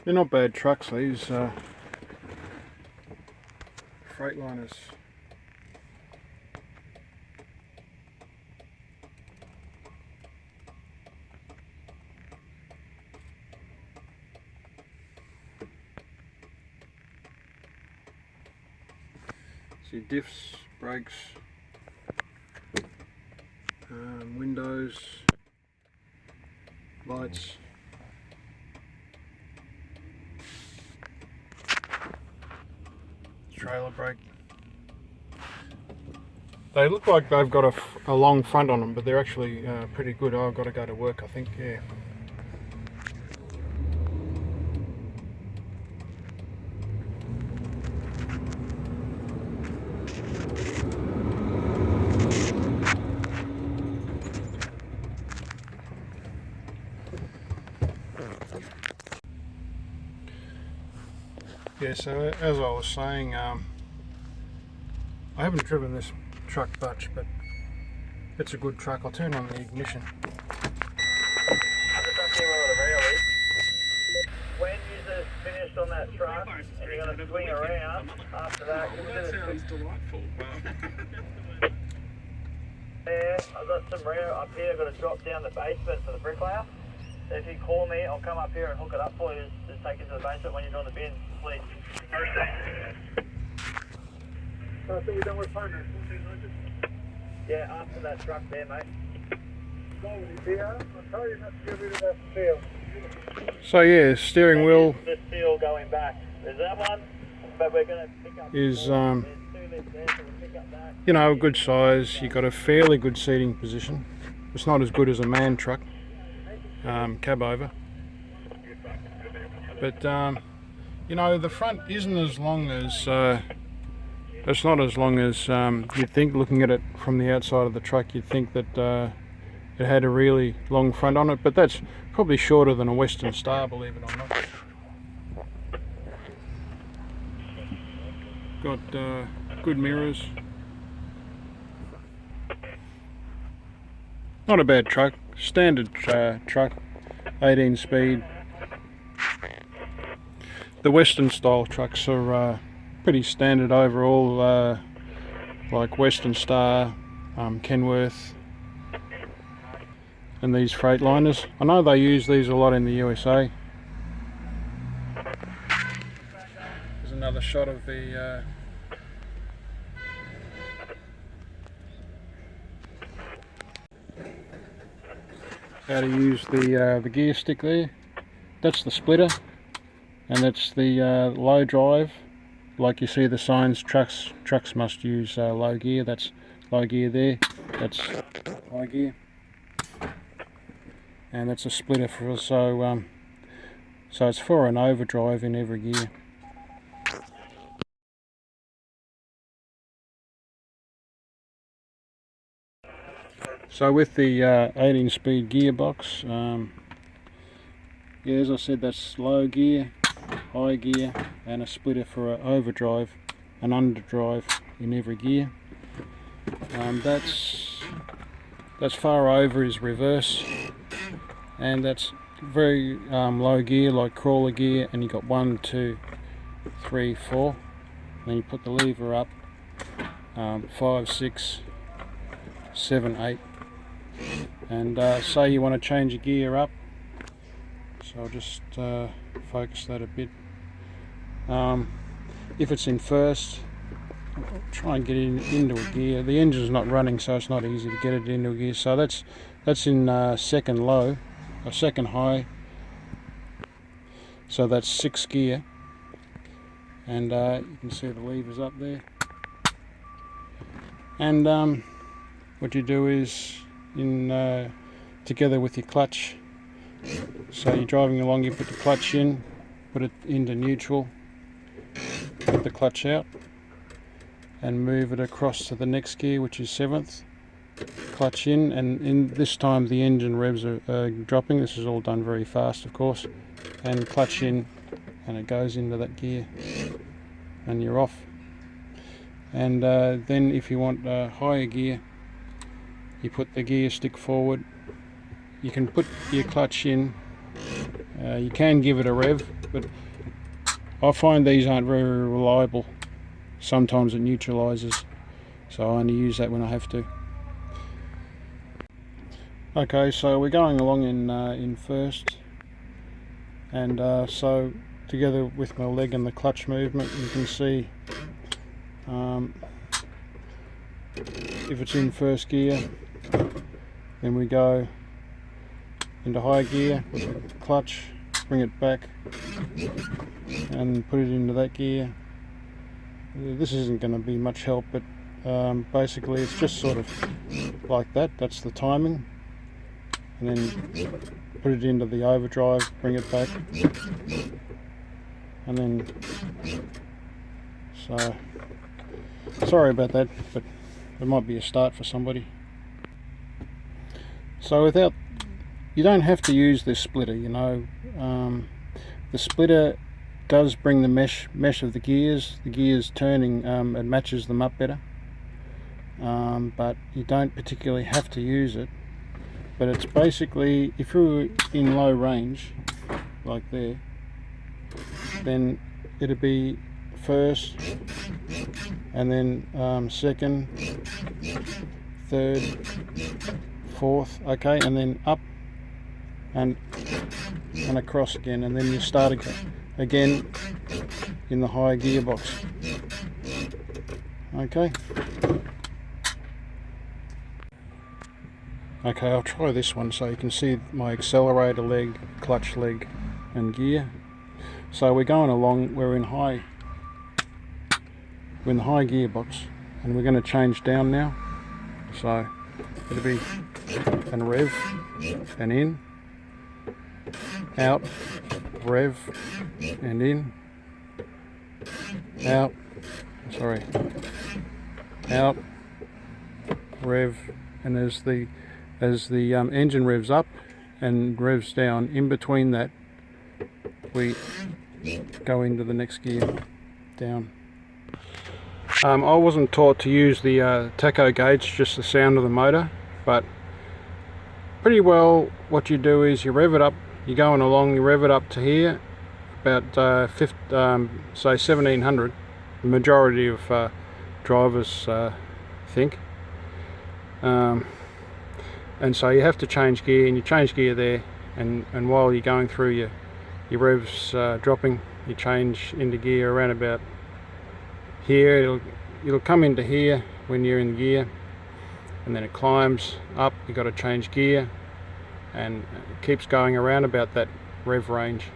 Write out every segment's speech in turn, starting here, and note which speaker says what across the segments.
Speaker 1: They're not bad trucks, these Freightliners. See diffs, brakes, windows, lights. Trailer brake. They look like they've got a long front on them, but they're actually pretty good. Oh, I've got to go to work, I think, yeah. Yeah, so as I was saying, I haven't driven this truck much, but it's a good truck. I'll turn on the ignition.
Speaker 2: When you're finished on that truck and you're going to swing around after that,
Speaker 3: that sounds delightful.
Speaker 2: Yeah, I've got some rare up here. I've got to drop down the basement for the bricklayer. So if you call me, I'll come up here and hook it up for you. Just take it to the basement when you're doing the bin, please.
Speaker 3: So I think you're done with partners.
Speaker 2: Yeah, after that truck there, mate.
Speaker 3: I'll tell you not to get rid of that steel.
Speaker 1: So yeah, steering wheel
Speaker 2: The steel going back. There's that one, but we're going to pick up.
Speaker 1: is
Speaker 2: There's 2 lifts there, so we'll pick up that.
Speaker 1: you know, a good size. You've got a fairly good seating position. It's not as good as a man truck, cab over, but you know, the front isn't as long as it's not as long as you'd think. Looking at it from the outside of the truck, you'd think that it had a really long front on it, but that's probably shorter than a Western Star, believe it or not. Got good mirrors. Not a bad truck, standard truck, 18 speed. The Western style trucks are pretty standard overall, like Western Star, Kenworth, and these Freightliners. I know they use these a lot in the USA. There's another shot of the how to use the gear stick there. That's the splitter, and that's the low drive. Like you see the signs, trucks must use low gear. That's low gear there. That's high gear, and that's a splitter for so it's for an overdrive in every gear. So with the 18 speed gearbox, yeah, as I said, that's low gear, high gear, and a splitter for an overdrive and underdrive in every gear. That's far over is reverse, and that's very low gear, like crawler gear, and you got 1, 2, 3, 4. Then you put the lever up, 5, 6, 7, 8, and say you want to change your gear up. So I'll just focus that a bit. If it's in first, I'll try and get it into a gear. The engine's not running, so it's not easy to get it into a gear. So that's in second low, or second high. So that's 6th gear, and you can see the levers up there. And what you do is, together with your clutch. So you're driving along, you put the clutch in, put it into neutral, put the clutch out, and move it across to the next gear, which is 7th. Clutch in, and in this time the engine revs are dropping. This is all done very fast, of course. And clutch in, and it goes into that gear, and you're off. And then if you want a higher gear, you put the gear stick forward. You can put your clutch in You can give it a rev, but I find these aren't very reliable. Sometimes it neutralises, so I only use that when I have to. Okay, so we're going along in first, and so together with my leg and the clutch movement, you can see if it's in first gear, then we go into high gear with the clutch, bring it back and put it into that gear. This isn't going to be much help, but basically it's just sort of like that. That's the timing, and then put it into the overdrive, bring it back, and then, so sorry about that, but it might be a start for somebody. So you don't have to use this splitter, you know. The splitter does bring the mesh of the gears turning, it matches them up better, but you don't particularly have to use it. But it's basically, if you're in low range like there, then it'll be first, and then second, third, fourth, okay, and then up and across again, and then you start again in the higher gearbox. Okay. Okay, I'll try this one so you can see my accelerator leg, clutch leg and gear. So we're going along, we're in the high gearbox, and we're going to change down now. So it'll be and rev and in, out, rev and in, out, sorry, out, rev, and as the engine revs up and revs down, in between that we go into the next gear, down. I wasn't taught to use the tacho gauge, just the sound of the motor, but pretty well what you do is you rev it up, you're going along, you rev it up to here, about say 1700, the majority of drivers think. And so you have to change gear, and you change gear there, and while you're going through your revs dropping, you change into gear around about here. It'll come into here when you're in gear, and then it climbs up, you got to change gear, and it keeps going around about that rev range.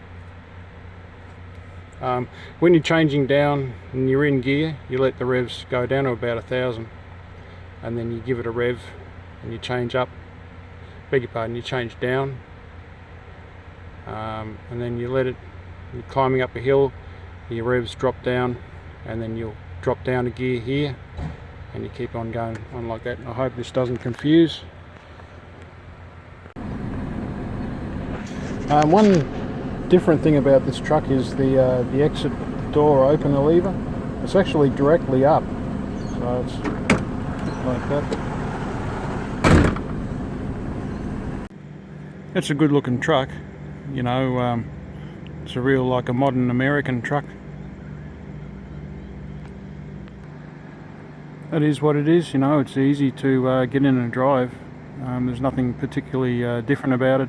Speaker 1: When you're changing down and you're in gear, you let the revs go down to about 1000, and then you give it a rev and you change up, beg your pardon, you change down, and then you let it, you're climbing up a hill, your revs drop down, and then you'll drop down a gear here, and you keep on going on like that. I hope this doesn't confuse. One different thing about this truck is the exit door opener lever. It's actually directly up, so it's like that. It's a good looking truck, you know. It's a real, like a modern American truck. It is what it is, you know. It's easy to get in and drive. There's nothing particularly different about it.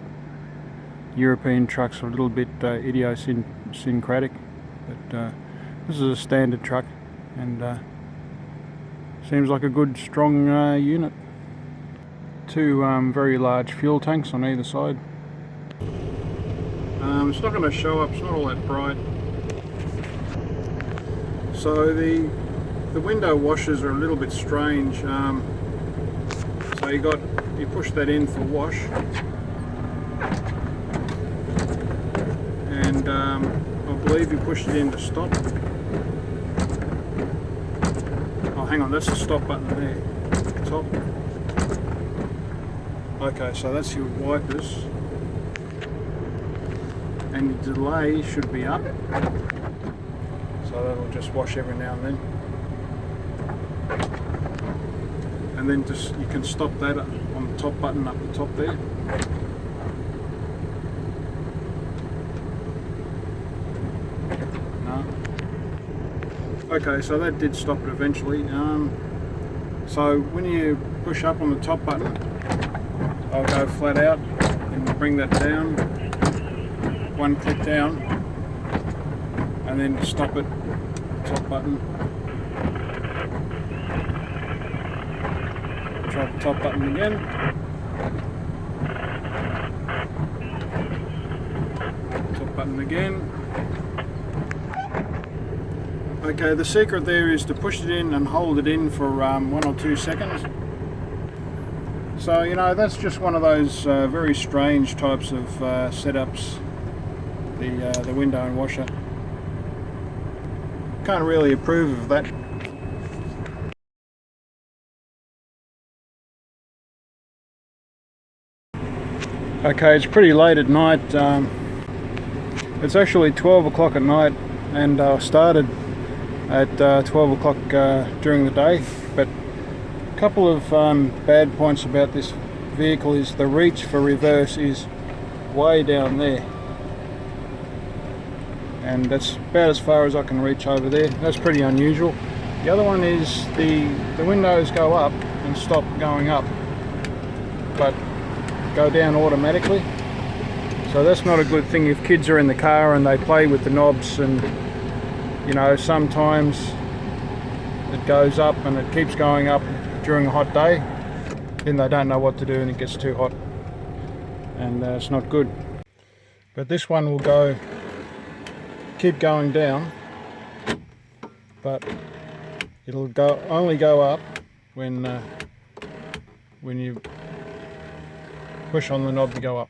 Speaker 1: European trucks are a little bit idiosyncratic, but this is a standard truck, and seems like a good, strong unit. Two very large fuel tanks on either side. It's not going to show up, it's not all that bright. So the window washers are a little bit strange. So you push that in for wash, and I believe you pushed it in to stop. Oh, hang on, that's the stop button there, top. Okay, so that's your wipers, and your delay should be up, so that'll just wash every now and then. And then just you can stop that on the top button up the top there. Okay, so that did stop it eventually. So when you push up on the top button, I'll go flat out and bring that down, one click down, and then stop it, top button. Try the top button again. Top button again. Okay, the secret there is to push it in and hold it in for 1 or 2 seconds. So, you know, that's just one of those very strange types of setups, the window and washer. Can't really approve of that. Okay, it's pretty late at night. It's actually 12 o'clock at night, and I started at 12 o'clock during the day. But a couple of bad points about this vehicle is the reach for reverse is way down there, and that's about as far as I can reach over there. That's pretty unusual. The other one is the windows go up and stop going up, but go down automatically. So that's not a good thing if kids are in the car and they play with the knobs, and you know, sometimes it goes up and it keeps going up during a hot day, then they don't know what to do and it gets too hot, and it's not good. But this one will keep going down, but it'll only go up when you push on the knob to go up.